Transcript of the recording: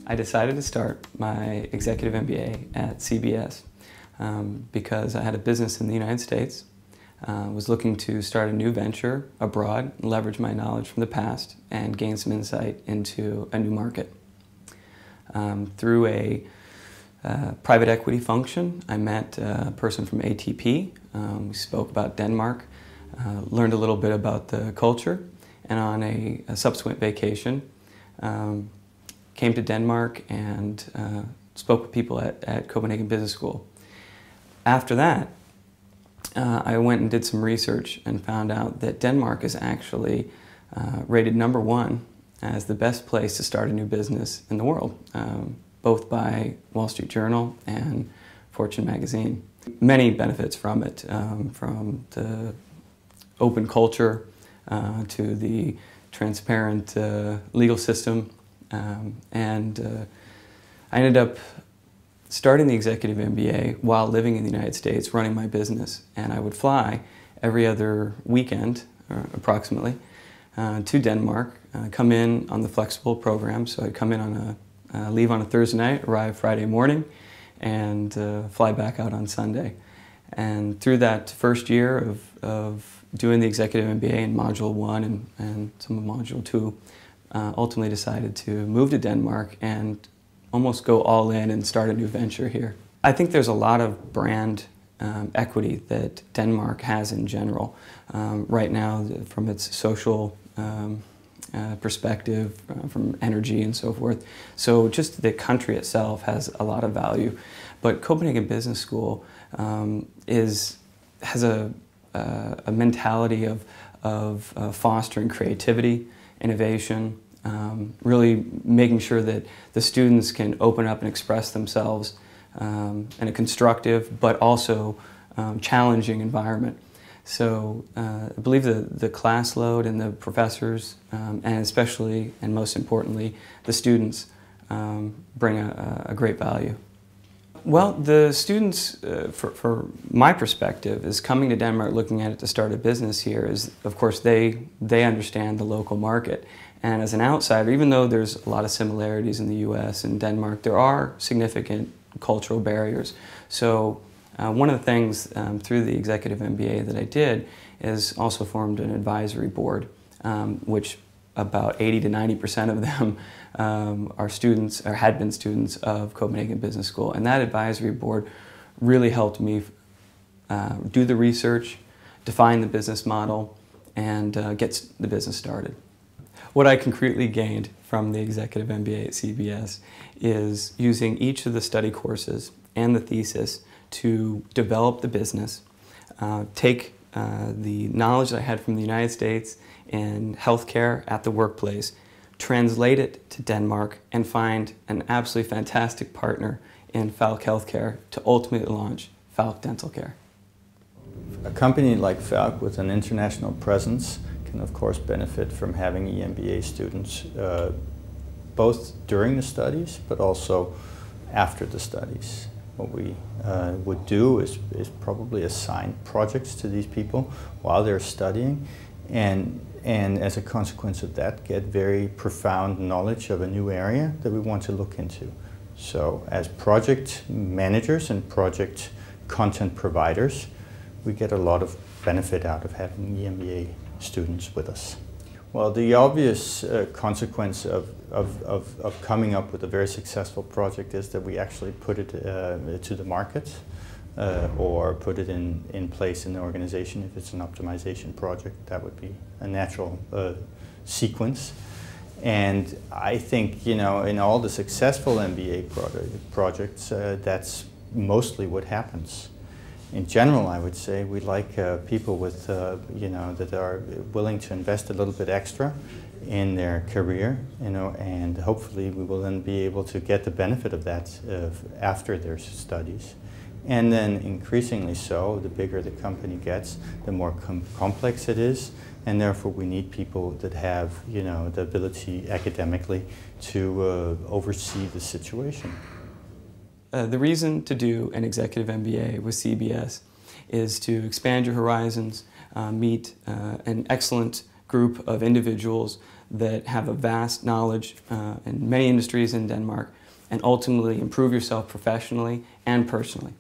I decided to start my Executive MBA at CBS because I had a business in the United States, was looking to start a new venture abroad, leverage my knowledge from the past, and gain some insight into a new market. Through a private equity function, I met a person from ATP. We spoke about Denmark, learned a little bit about the culture, and on a subsequent vacation, came to Denmark and spoke with people at Copenhagen Business School. After that, I went and did some research and found out that Denmark is actually rated #1 as the best place to start a new business in the world, both by Wall Street Journal and Fortune magazine. Many benefits from it, from the open culture to the transparent legal system. I ended up starting the Executive MBA while living in the United States, running my business. And I would fly every other weekend, approximately, to Denmark, come in on the flexible program. So I'd come in on leave on a Thursday night, arrive Friday morning, and fly back out on Sunday. And through that first year of doing the Executive MBA in Module 1 and some of Module 2, ultimately decided to move to Denmark and almost go all in and start a new venture here. I think there's a lot of brand equity that Denmark has in general right now, from its social perspective, from energy and so forth. So just the country itself has a lot of value. But Copenhagen Business School has a mentality of fostering creativity, innovation, really making sure that the students can open up and express themselves in a constructive but also challenging environment. So I believe the class load and the professors, and especially and most importantly the students, bring a great value. Well, the students, for my perspective, is coming to Denmark looking at it to start a business here is, of course, they understand the local market. And as an outsider, even though there's a lot of similarities in the US and Denmark, there are significant cultural barriers. So one of the things through the Executive MBA that I did is also formed an advisory board, which about 80 to 90% of them are students, or had been students of Copenhagen Business School. And that advisory board really helped me do the research, define the business model, and get the business started. What I concretely gained from the Executive MBA at CBS is using each of the study courses and the thesis to develop the business, take the knowledge that I had from the United States in healthcare at the workplace, translate it to Denmark, and find an absolutely fantastic partner in Falck Healthcare to ultimately launch Falck Dentalcare. A company like Falck with an international presence can of course benefit from having EMBA students both during the studies but also after the studies. What we would do is probably assign projects to these people while they're studying, and as a consequence of that get very profound knowledge of a new area that we want to look into. So as project managers and project content providers, we get a lot of benefit out of having EMBA students with us. Well, the obvious consequence of coming up with a very successful project is that we actually put it to the market or put it in place in the organization. If it's an optimization project, that would be a natural sequence. And I think, you know, in all the successful MBA projects, that's mostly what happens. In general, I would say we like people with, you know, that are willing to invest a little bit extra in their career, you know, and hopefully we will then be able to get the benefit of that after their studies. And then increasingly so, the bigger the company gets, the more complex it is, and therefore we need people that have, you know, the ability academically to oversee the situation. The reason to do an Executive MBA with CBS is to expand your horizons, meet an excellent group of individuals that have a vast knowledge in many industries in Denmark, and ultimately improve yourself professionally and personally.